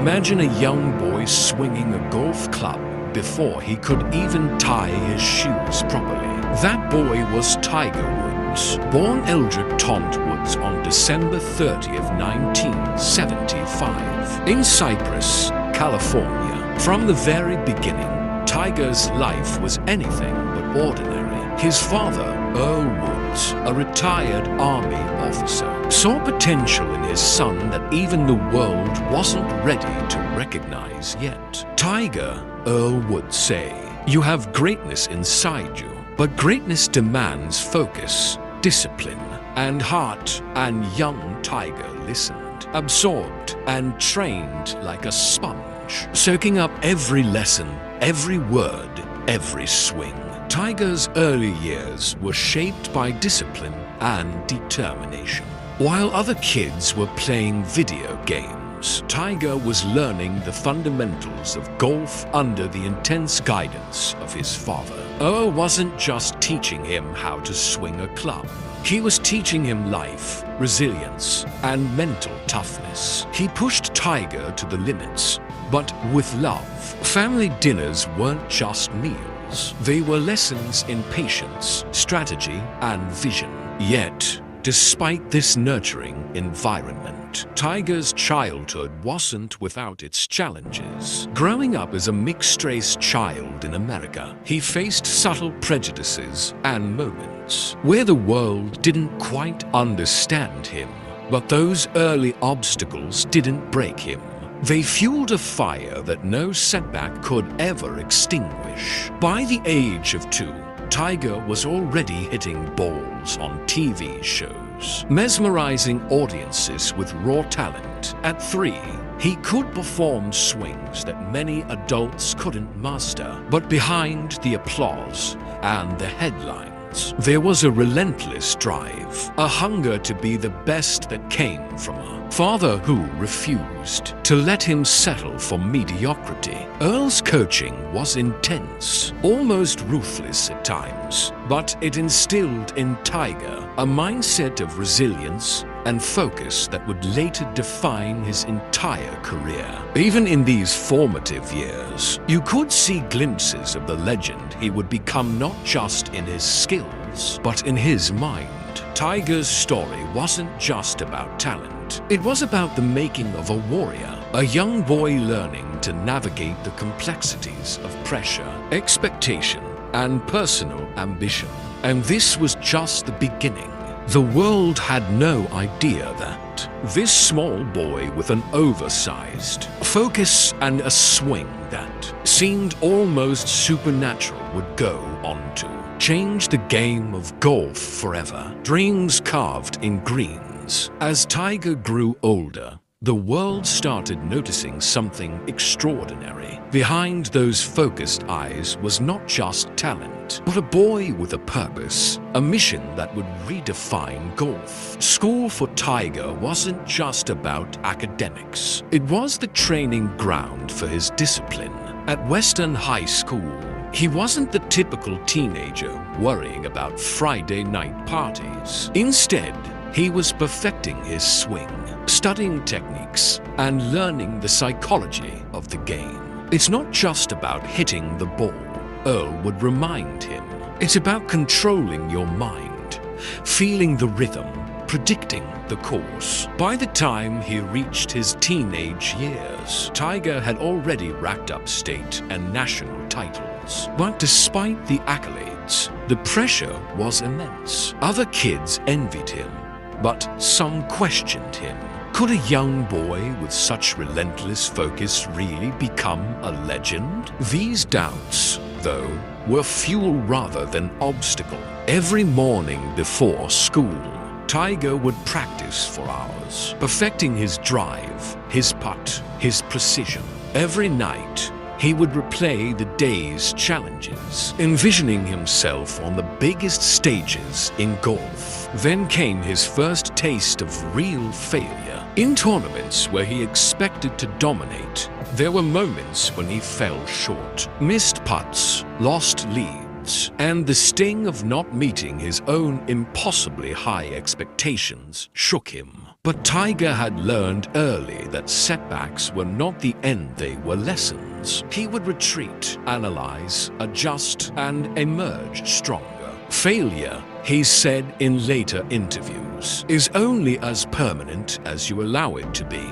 Imagine a young boy swinging a golf club before he could even tie his shoes properly. That boy was Tiger Woods, born Eldred Tont Woods on December 30th, 1975, in Cypress, California. From the very beginning, Tiger's life was anything but ordinary. His father, Earl Woods, a retired Army officer, saw potential in his son that even the world wasn't ready to recognize yet. Tiger, Earl would say, "You have greatness inside you, but greatness demands focus, discipline, and heart." And young Tiger listened, absorbed, and trained like a sponge, soaking up every lesson, every word, every swing. Tiger's early years were shaped by discipline and determination. While other kids were playing video games, Tiger was learning the fundamentals of golf under the intense guidance of his father. Earl wasn't just teaching him how to swing a club. He was teaching him life, resilience, and mental toughness. He pushed Tiger to the limits, but with love. Family dinners weren't just meals. They were lessons in patience, strategy, and vision. Yet, despite this nurturing environment, Tiger's childhood wasn't without its challenges. Growing up as a mixed-race child in America, he faced subtle prejudices and moments where the world didn't quite understand him. But those early obstacles didn't break him. They fueled a fire that no setback could ever extinguish. By the age of 2, Tiger was already hitting balls on TV shows, mesmerizing audiences with raw talent. At 3, he could perform swings that many adults couldn't master. But behind the applause and the headlines, there was a relentless drive, a hunger to be the best that came from a father who refused to let him settle for mediocrity. Earl's coaching was intense, almost ruthless at times, but it instilled in Tiger a mindset of resilience and focus that would later define his entire career. Even in these formative years, you could see glimpses of the legend he would become, not just in his skills, but in his mind. Tiger's story wasn't just about talent. It was about the making of a warrior, a young boy learning to navigate the complexities of pressure, expectation, and personal ambition. And this was just the beginning. The world had no idea that this small boy with an oversized focus and a swing that seemed almost supernatural would go on to change the game of golf forever. Dreams carved in greens. As Tiger grew older, the world started noticing something extraordinary. Behind those focused eyes was not just talent, but a boy with a purpose, a mission that would redefine golf. School for Tiger wasn't just about academics. It was the training ground for his discipline. At Western High School, he wasn't the typical teenager worrying about Friday night parties. Instead, he was perfecting his swing, studying techniques, and learning the psychology of the game. It's not just about hitting the ball, Earl would remind him. It's about controlling your mind, feeling the rhythm, predicting the course. By the time he reached his teenage years, Tiger had already racked up state and national titles. But despite the accolades, the pressure was immense. Other kids envied him, but some questioned him. Could a young boy with such relentless focus really become a legend? These doubts, though, were fuel rather than obstacle. Every morning before school, Tiger would practice for hours, perfecting his drive, his putt, his precision. Every night, he would replay the day's challenges, envisioning himself on the biggest stages in golf. Then came his first taste of real failure. In tournaments where he expected to dominate, there were moments when he fell short, missed putts, lost leads, confidence, and the sting of not meeting his own impossibly high expectations shook him. But Tiger had learned early that setbacks were not the end, they were lessons. He would retreat, analyze, adjust, and emerge stronger. Failure, he said in later interviews, is only as permanent as you allow it to be.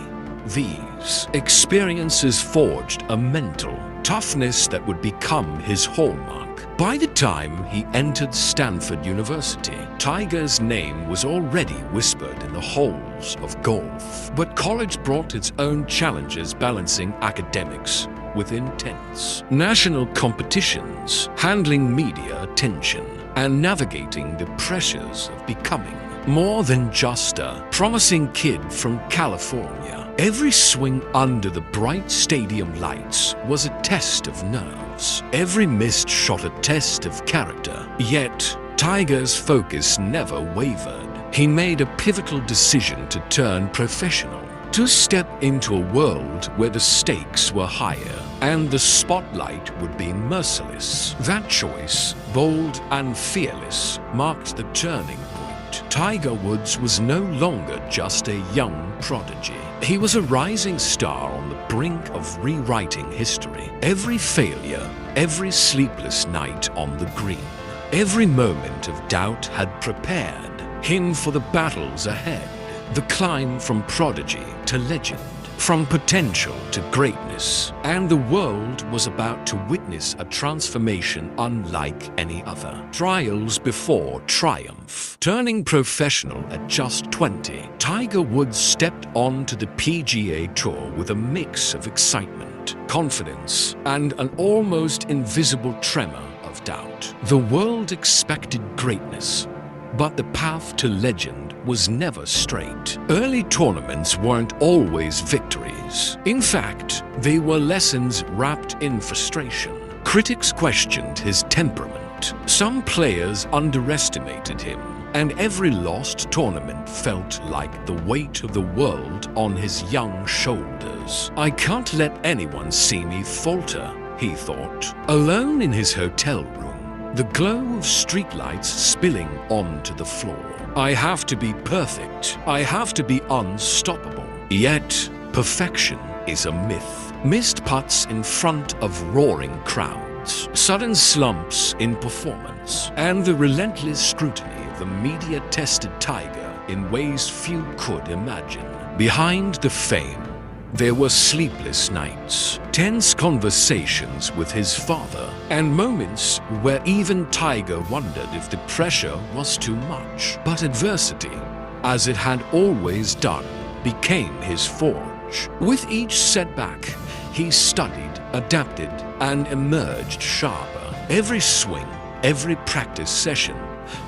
These experiences forged a mental toughness that would become his hallmark. By the time he entered Stanford University, Tiger's name was already whispered in the halls of golf. But college brought its own challenges, balancing academics with intense national competitions, handling media attention, and navigating the pressures of becoming more than just a promising kid from California. Every swing under the bright stadium lights was a test of nerves. Every missed shot a test of character. Yet, Tiger's focus never wavered. He made a pivotal decision to turn professional, to step into a world where the stakes were higher and the spotlight would be merciless. That choice, bold and fearless, marked the turning point. Tiger Woods was no longer just a young prodigy. He was a rising star on the brink of rewriting history. Every failure, every sleepless night on the green, every moment of doubt had prepared him for the battles ahead. The climb from prodigy to legend, from potential to greatness, and the world was about to witness a transformation unlike any other. Trials before triumph. Turning professional at just 20, Tiger Woods stepped onto the PGA Tour with a mix of excitement, confidence, and an almost invisible tremor of doubt. The world expected greatness, but the path to legend was never straight. Early tournaments weren't always victories. In fact, they were lessons wrapped in frustration. Critics questioned his temperament. Some players underestimated him, and every lost tournament felt like the weight of the world on his young shoulders. I can't let anyone see me falter, he thought. Alone in his hotel room, the glow of streetlights spilling onto the floor. I have to be perfect. I have to be unstoppable. Yet, perfection is a myth. Missed putts in front of roaring crowds, sudden slumps in performance, and the relentless scrutiny of the media-tested Tiger in ways few could imagine. Behind the fame, there were sleepless nights, tense conversations with his father, and moments where even Tiger wondered if the pressure was too much. But adversity, as it had always done, became his forge. With each setback, he studied, adapted, and emerged sharper. Every swing, every practice session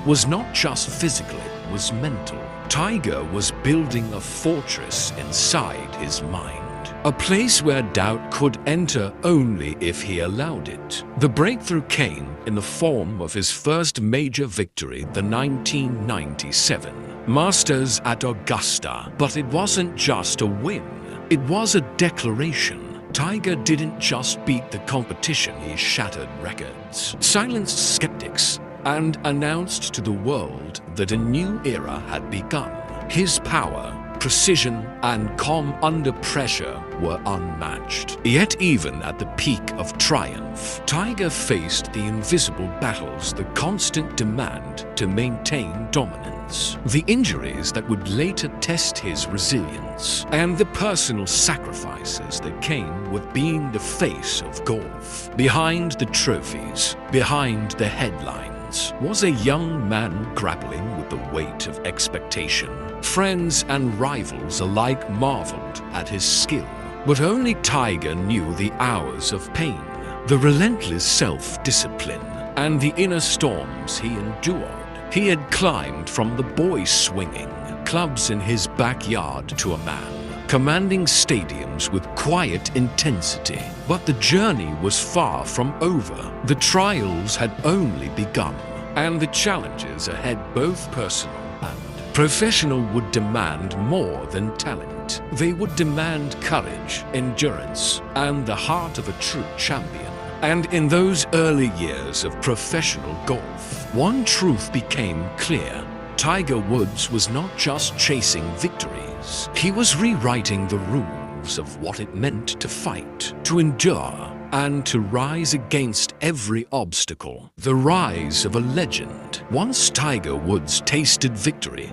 was not just physical, it was mental. Tiger was building a fortress inside his mind, a place where doubt could enter only if he allowed it. The breakthrough came in the form of his first major victory, the 1997 Masters at Augusta. But it wasn't just a win, it was a declaration. Tiger didn't just beat the competition, he shattered records, silenced skeptics, and announced to the world that a new era had begun. His power, precision, and calm under pressure were unmatched. Yet even at the peak of triumph, Tiger faced the invisible battles, the constant demand to maintain dominance, the injuries that would later test his resilience, and the personal sacrifices that came with being the face of golf. Behind the trophies, behind the headlines, was a young man grappling with the weight of expectation. Friends and rivals alike marveled at his skill, but only Tiger knew the hours of pain, the relentless self-discipline, and the inner storms he endured. He had climbed from the boy swinging clubs in his backyard to a man commanding stadiums with quiet intensity. But the journey was far from over. The trials had only begun, and the challenges ahead, both personal and professional, would demand more than talent. They would demand courage, endurance, and the heart of a true champion. And in those early years of professional golf, one truth became clear. Tiger Woods was not just chasing victories. He was rewriting the rules of what it meant to fight, to endure, and to rise against every obstacle. The rise of a legend. Once Tiger Woods tasted victory,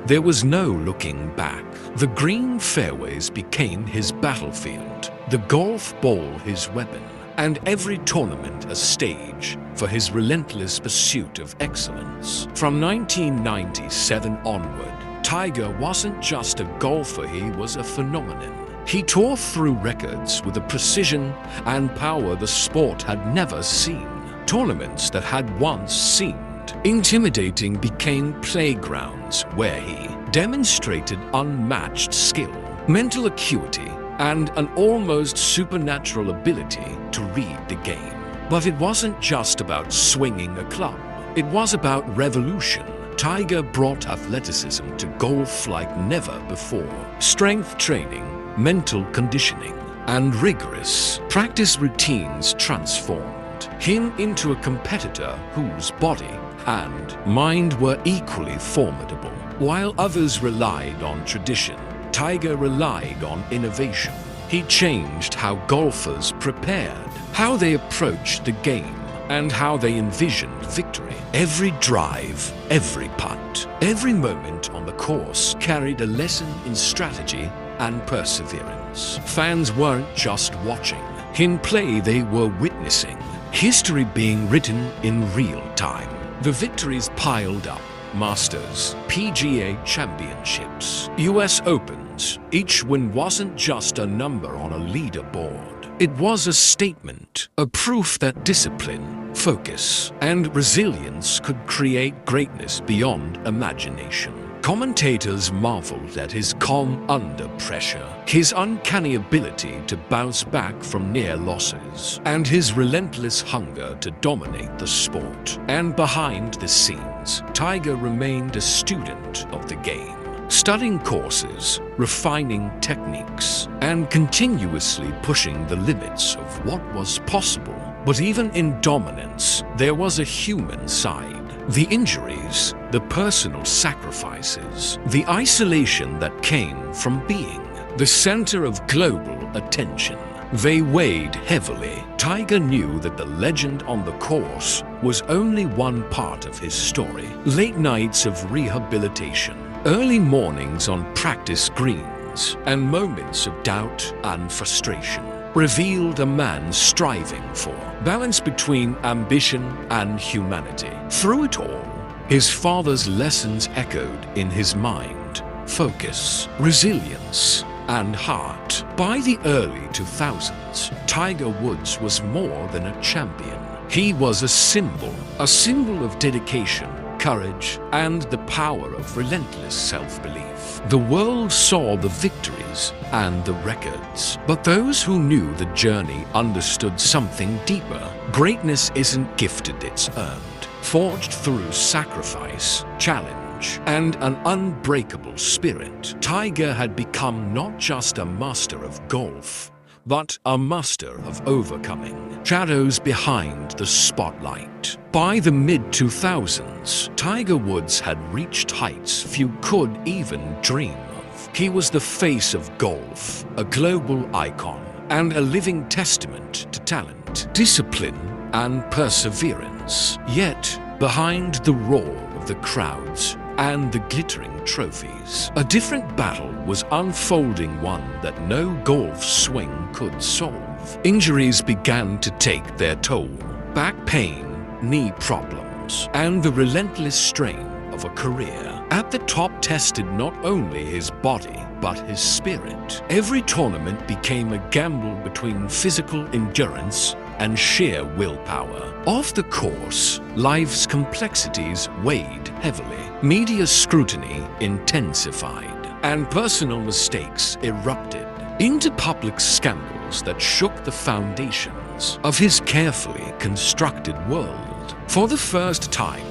there was no looking back. The green fairways became his battlefield, the golf ball his weapon, and every tournament a stage for his relentless pursuit of excellence. From 1997 onward, Tiger wasn't just a golfer, he was a phenomenon. He tore through records with a precision and power the sport had never seen. Tournaments that had once seemed intimidating became playgrounds where he demonstrated unmatched skill, mental acuity, and an almost supernatural ability to read the game. But it wasn't just about swinging a club. It was about revolution. Tiger brought athleticism to golf like never before. Strength training, mental conditioning, and rigorous practice routines transformed him into a competitor whose body and mind were equally formidable. While others relied on tradition, Tiger relied on innovation. He changed how golfers prepared, how they approached the game, and how they envisioned victory. Every drive, every putt, every moment on the course carried a lesson in strategy and perseverance. Fans weren't just watching. In play, they were witnessing history being written in real time. The victories piled up. Masters, PGA Championships, US Opens. Each win wasn't just a number on a leaderboard. It was a statement, a proof that discipline, focus, and resilience could create greatness beyond imagination. Commentators marveled at his calm under pressure, his uncanny ability to bounce back from near losses, and his relentless hunger to dominate the sport. And behind the scenes, Tiger remained a student of the game, studying courses, refining techniques, and continuously pushing the limits of what was possible. But even in dominance, there was a human side. The injuries, the personal sacrifices, the isolation that came from being the center of global attention. They weighed heavily. Tiger knew that the legend on the course was only one part of his story. Late nights of rehabilitation, early mornings on practice greens, and moments of doubt and frustration revealed a man striving for balance between ambition and humanity. Through it all, his father's lessons echoed in his mind: focus, resilience, and heart. By the early 2000s, Tiger Woods was more than a champion. He was a symbol of dedication, courage, and the power of relentless self-belief. The world saw the victories and the records, but those who knew the journey understood something deeper. Greatness isn't gifted, it's earned, forged through sacrifice, challenge, and an unbreakable spirit. Tiger had become not just a master of golf, but a master of overcoming shadows behind the spotlight. By the mid-2000s, Tiger Woods had reached heights few could even dream of. He was the face of golf, a global icon, and a living testament to talent, discipline, and perseverance. Yet, behind the roar of the crowds and the glittering trophies, a different battle was unfolding, one that no golf swing could solve. Injuries began to take their toll. Back pain, knee problems, and the relentless strain of a career at the top tested not only his body, but his spirit. Every tournament became a gamble between physical endurance and sheer willpower. Off the course, life's complexities weighed heavily. Media scrutiny intensified, and personal mistakes erupted into public scandals that shook the foundations of his carefully constructed world. For the first time,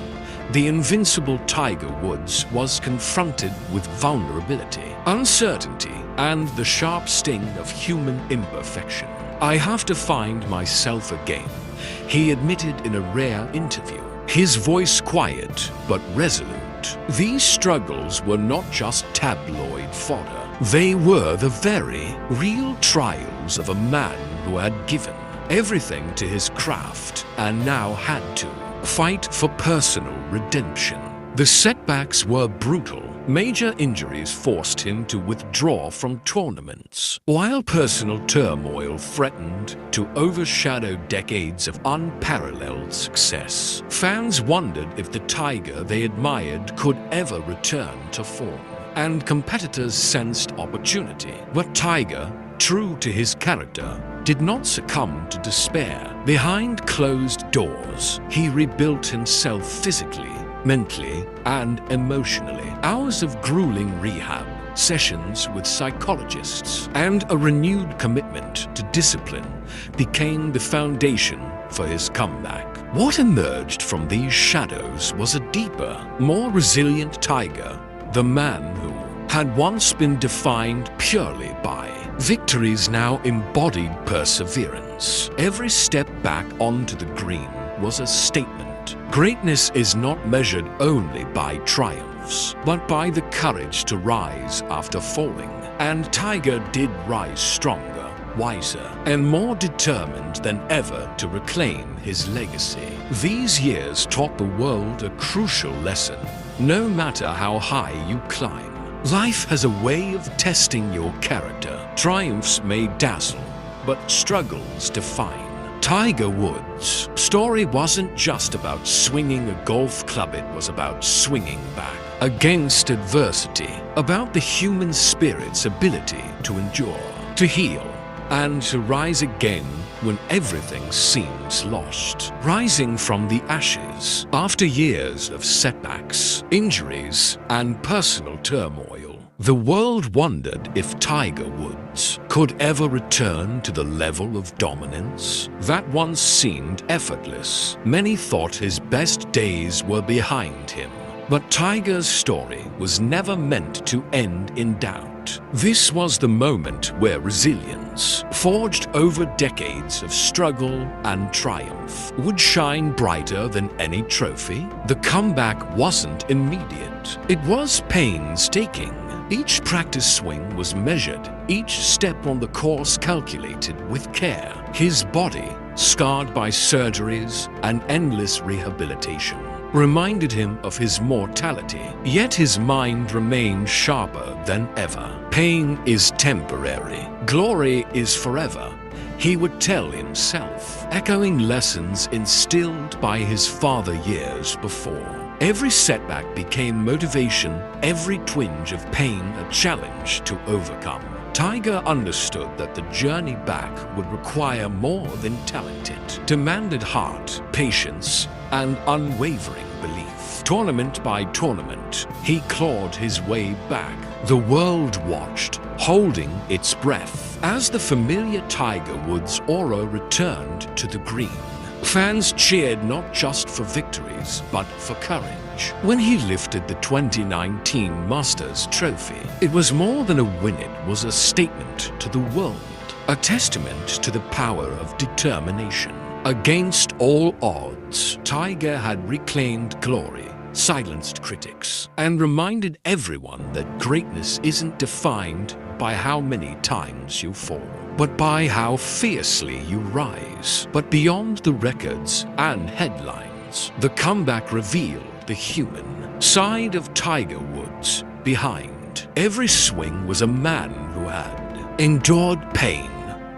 the invincible Tiger Woods was confronted with vulnerability, uncertainty, and the sharp sting of human imperfection. "I have to find myself again," he admitted in a rare interview, his voice quiet but resolute. These struggles were not just tabloid fodder. They were the very real trials of a man who had given everything to his craft and now had to fight for personal redemption. The setbacks were brutal. Major injuries forced him to withdraw from tournaments, while personal turmoil threatened to overshadow decades of unparalleled success. Fans wondered if the Tiger they admired could ever return to form, and competitors sensed opportunity. But Tiger, true to his character, did not succumb to despair. Behind closed doors, he rebuilt himself physically, mentally, and emotionally. Hours of grueling rehab, sessions with psychologists, and a renewed commitment to discipline became the foundation for his comeback. What emerged from these shadows was a deeper, more resilient Tiger, the man who had once been defined purely by victories now embodied perseverance. Every step back onto the green was a statement. Greatness is not measured only by triumphs, but by the courage to rise after falling. And Tiger did rise stronger, wiser, and more determined than ever to reclaim his legacy. These years taught the world a crucial lesson. No matter how high you climb, life has a way of testing your character. Triumphs may dazzle, but struggles define. Tiger Woods' story wasn't just about swinging a golf club, it was about swinging back against adversity, about the human spirit's ability to endure, to heal, and to rise again when everything seems lost. Rising from the ashes after years of setbacks, injuries, and personal turmoil, the world wondered if Tiger Woods could ever return to the level of dominance that once seemed effortless. Many thought his best days were behind him, but Tiger's story was never meant to end in doubt. This was the moment where resilience, forged over decades of struggle and triumph, would shine brighter than any trophy. The comeback wasn't immediate. It was painstaking. Each practice swing was measured, each step on the course calculated with care. His body, scarred by surgeries and endless rehabilitation, reminded him of his mortality, yet his mind remained sharper than ever. Pain is temporary, glory is forever, he would tell himself, echoing lessons instilled by his father years before. Every setback became motivation, every twinge of pain a challenge to overcome. Tiger understood that the journey back would require more than talent. It demanded heart, patience, and unwavering belief. Tournament by tournament, he clawed his way back. The world watched, holding its breath, as the familiar Tiger Woods aura returned to the green. Fans cheered not just for victories, but for courage. When he lifted the 2019 Masters trophy, it was more than a win, it was a statement to the world, a testament to the power of determination. Against all odds, Tiger had reclaimed glory, silenced critics, and reminded everyone that greatness isn't defined by how many times you fall, but by how fiercely you rise. But beyond the records and headlines, the comeback revealed the human side of Tiger Woods. Behind every swing was a man who had endured pain,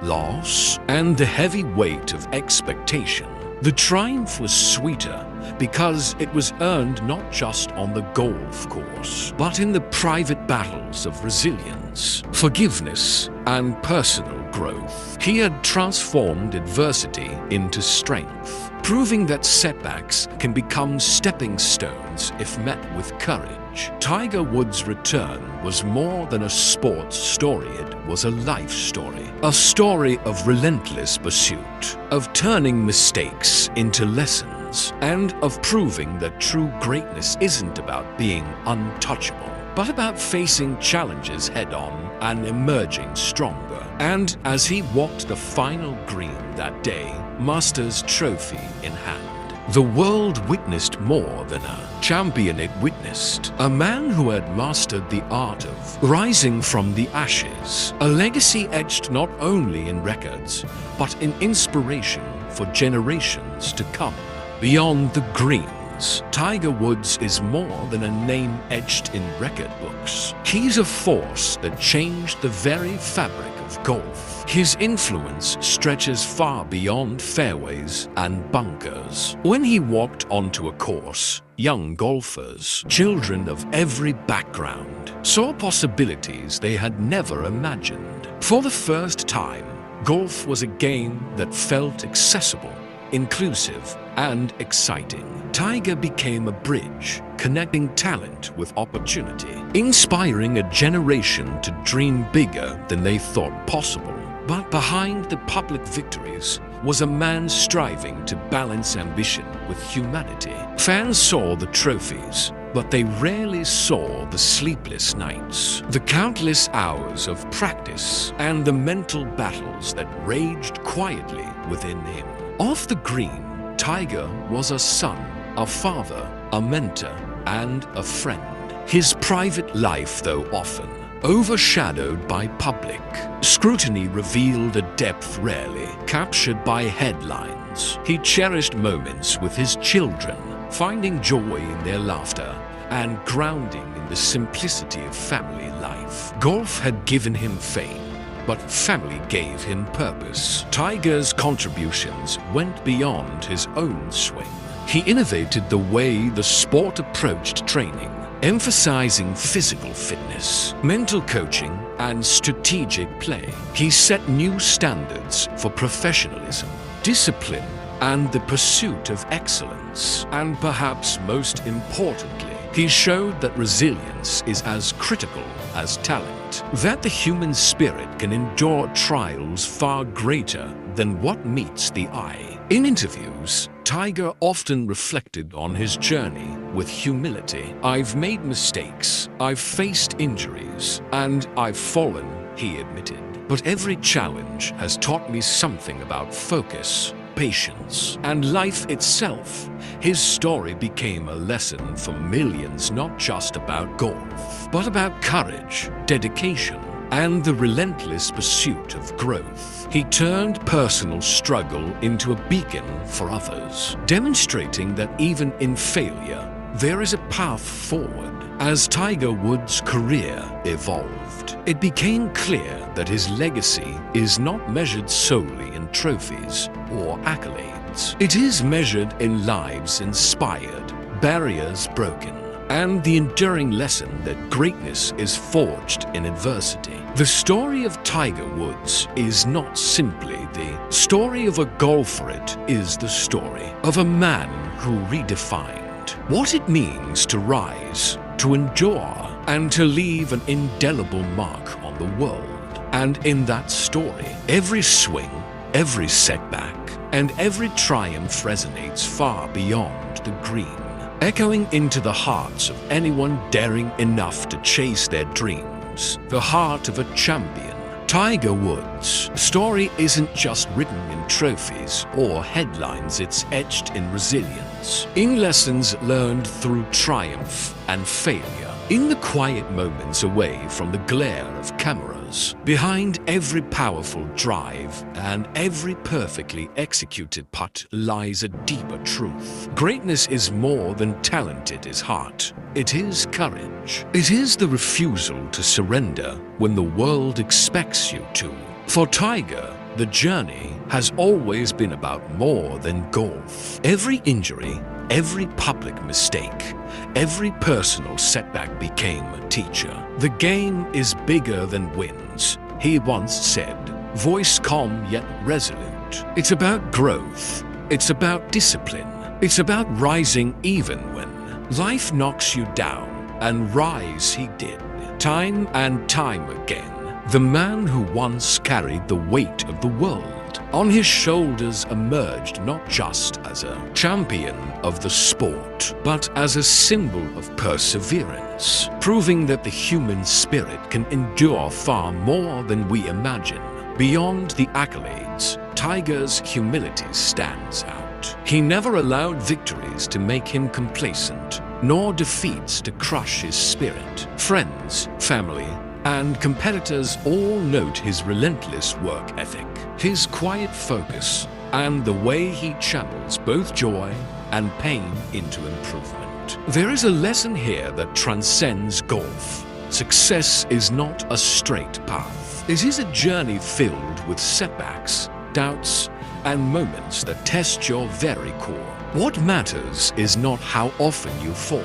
loss, and the heavy weight of expectation. The triumph was sweeter because it was earned not just on the golf course, but in the private battles of resilience, forgiveness, and personal growth. He had transformed adversity into strength, proving that setbacks can become stepping stones if met with courage. Tiger Woods' return was more than a sports story, it was a life story. A story of relentless pursuit, of turning mistakes into lessons, and of proving that true greatness isn't about being untouchable, but about facing challenges head-on and emerging stronger. And as he walked the final green that day, Master's trophy in hand, the world witnessed more than a champion it witnessed. A man who had mastered the art of rising from the ashes. A legacy etched not only in records, but in inspiration for generations to come. Beyond the greens, Tiger Woods is more than a name etched in record books. He's a force that changed the very fabric of golf. His influence stretches far beyond fairways and bunkers. When he walked onto a course, young golfers, children of every background, saw possibilities they had never imagined. For the first time, golf was a game that felt accessible, inclusive, and exciting. Tiger became a bridge, connecting talent with opportunity, inspiring a generation to dream bigger than they thought possible. But behind the public victories was a man striving to balance ambition with humanity. Fans saw the trophies, but they rarely saw the sleepless nights, the countless hours of practice, and the mental battles that raged quietly within him. Off the green, Tiger was a son, a father, a mentor, and a friend. His private life, though often overshadowed by public scrutiny, revealed a depth rarely captured by headlines. He cherished moments with his children, finding joy in their laughter and grounding in the simplicity of family life. Golf had given him fame, but family gave him purpose. Tiger's contributions went beyond his own swing. He innovated the way the sport approached training, emphasizing physical fitness, mental coaching, and strategic play. He set new standards for professionalism, discipline, and the pursuit of excellence. And perhaps most importantly, he showed that resilience is as critical as talent, that the human spirit can endure trials far greater than what meets the eye. In interviews, Tiger often reflected on his journey with humility. "I've made mistakes, I've faced injuries, and I've fallen," he admitted. "But every challenge has taught me something about focus, patience, and life itself." His story became a lesson for millions, not just about golf, but about courage, dedication, and the relentless pursuit of growth. He turned personal struggle into a beacon for others, demonstrating that even in failure, there is a path forward. As Tiger Woods' career evolved, it became clear that his legacy is not measured solely in trophies or accolades. It is measured in lives inspired, barriers broken, and the enduring lesson that greatness is forged in adversity. The story of Tiger Woods is not simply the story of a golfer, it is the story of a man who redefined what it means to rise, to endure, and to leave an indelible mark on the world. And in that story, every swing, every setback, and every triumph resonates far beyond the green, echoing into the hearts of anyone daring enough to chase their dreams. The heart of a champion. Tiger Woods' story isn't just written in trophies or headlines, it's etched in resilience, in lessons learned through triumph and failure, in the quiet moments away from the glare of cameras. Behind every powerful drive and every perfectly executed putt lies a deeper truth. Greatness is more than talent, it is heart. It is courage. It is the refusal to surrender when the world expects you to. For Tiger, the journey has always been about more than golf. Every injury, every public mistake, every personal setback became a teacher. The game is bigger than wins, he once said, voice calm yet resolute. It's about growth. It's about discipline. It's about rising even when life knocks you down, and rise he did, time and time again. The man who once carried the weight of the world on his shoulders emerged not just as a champion of the sport, but as a symbol of perseverance, proving that the human spirit can endure far more than we imagine. Beyond the accolades, Tiger's humility stands out. He never allowed victories to make him complacent, nor defeats to crush his spirit. Friends, family, and competitors all note his relentless work ethic, his quiet focus, and the way he channels both joy and pain into improvement. There is a lesson here that transcends golf. Success is not a straight path. It is a journey filled with setbacks, doubts, and moments that test your very core. What matters is not how often you fall,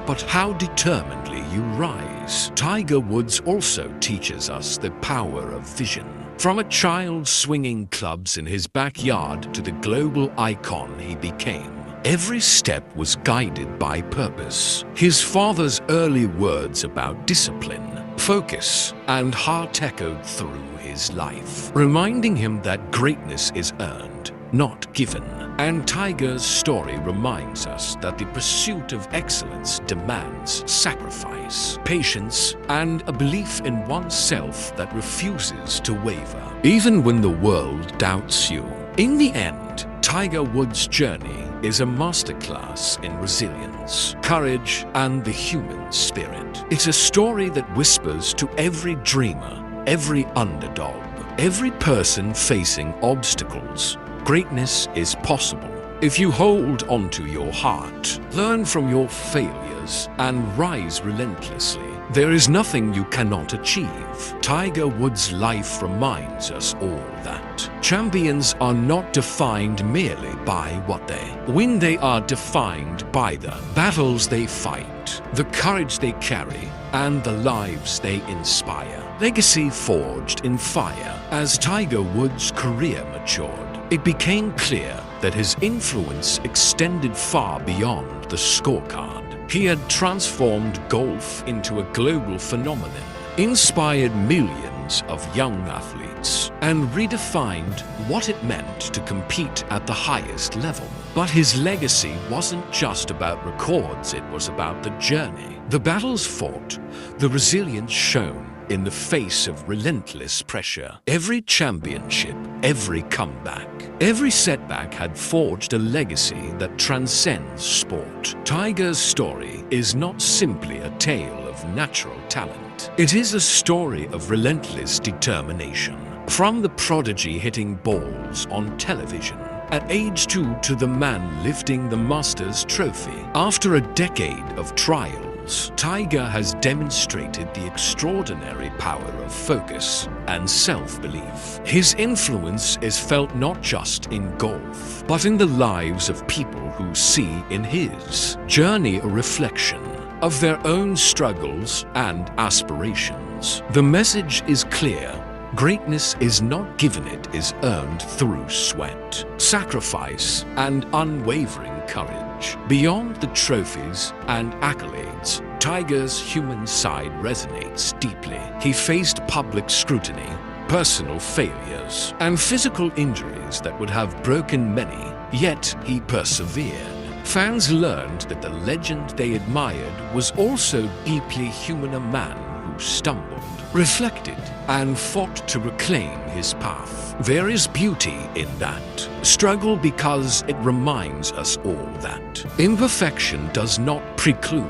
but how determinedly you rise. Tiger Woods also teaches us the power of vision. From a child swinging clubs in his backyard to the global icon he became, every step was guided by purpose. His father's early words about discipline, focus, and heart echoed through his life, reminding him that greatness is earned, not given. And Tiger's story reminds us that the pursuit of excellence demands sacrifice, patience, and a belief in oneself that refuses to waver, even when the world doubts you. In the end, Tiger Woods' journey is a masterclass in resilience, courage, and the human spirit. It's a story that whispers to every dreamer, every underdog, every person facing obstacles. Greatness is possible if you hold onto your heart, learn from your failures, and rise relentlessly. There is nothing you cannot achieve. Tiger Woods' life reminds us all that champions are not defined merely by what they win. They are defined by the battles they fight, the courage they carry, and the lives they inspire. Legacy forged in fire. As Tiger Woods' career matured, it became clear that his influence extended far beyond the scorecard. He had transformed golf into a global phenomenon, inspired millions of young athletes, and redefined what it meant to compete at the highest level. But his legacy wasn't just about records, it was about the journey. The battles fought, the resilience shown in the face of relentless pressure. Every championship, every comeback, every setback had forged a legacy that transcends sport. Tiger's story is not simply a tale of natural talent. It is a story of relentless determination. From the prodigy hitting balls on television at age 2 to the man lifting the Masters trophy, after a decade of trials, Tiger has demonstrated the extraordinary power of focus and self-belief. His influence is felt not just in golf, but in the lives of people who see in his journey a reflection of their own struggles and aspirations. The message is clear. Greatness is not given, it is earned through sweat, sacrifice, and unwavering courage. Beyond the trophies and accolades, Tiger's human side resonates deeply. He faced public scrutiny, personal failures, and physical injuries that would have broken many, yet he persevered. Fans learned that the legend they admired was also deeply human, a man who stumbled, reflected, and fought to reclaim his path. There is beauty in that struggle because it reminds us all that imperfection does not preclude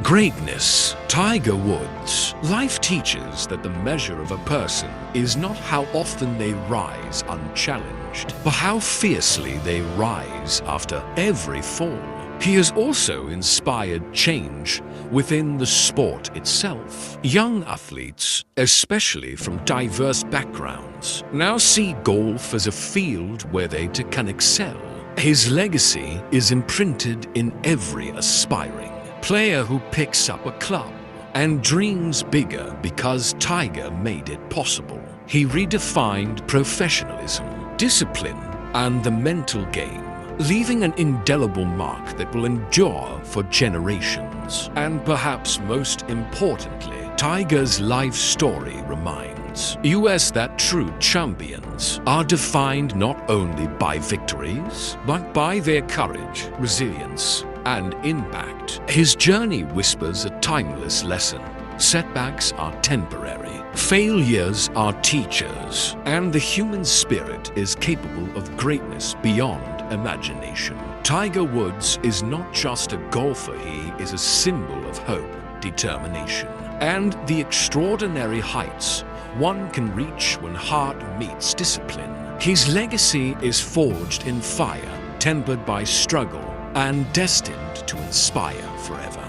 greatness. Tiger Woods' life teaches that the measure of a person is not how often they rise unchallenged, but how fiercely they rise after every fall. He has also inspired change within the sport itself. Young athletes, especially from diverse backgrounds, now see golf as a field where they too can excel. His legacy is imprinted in every aspiring player who picks up a club and dreams bigger because Tiger made it possible. He redefined professionalism, discipline, and the mental game, leaving an indelible mark that will endure for generations. And perhaps most importantly, Tiger's life story reminds us that true champions are defined not only by victories, but by their courage, resilience, and impact. His journey whispers a timeless lesson. Setbacks are temporary. Failures are teachers, and the human spirit is capable of greatness beyond imagination. Tiger Woods is not just a golfer, he is a symbol of hope, determination, and the extraordinary heights one can reach when heart meets discipline. His legacy is forged in fire, tempered by struggle, and destined to inspire forever.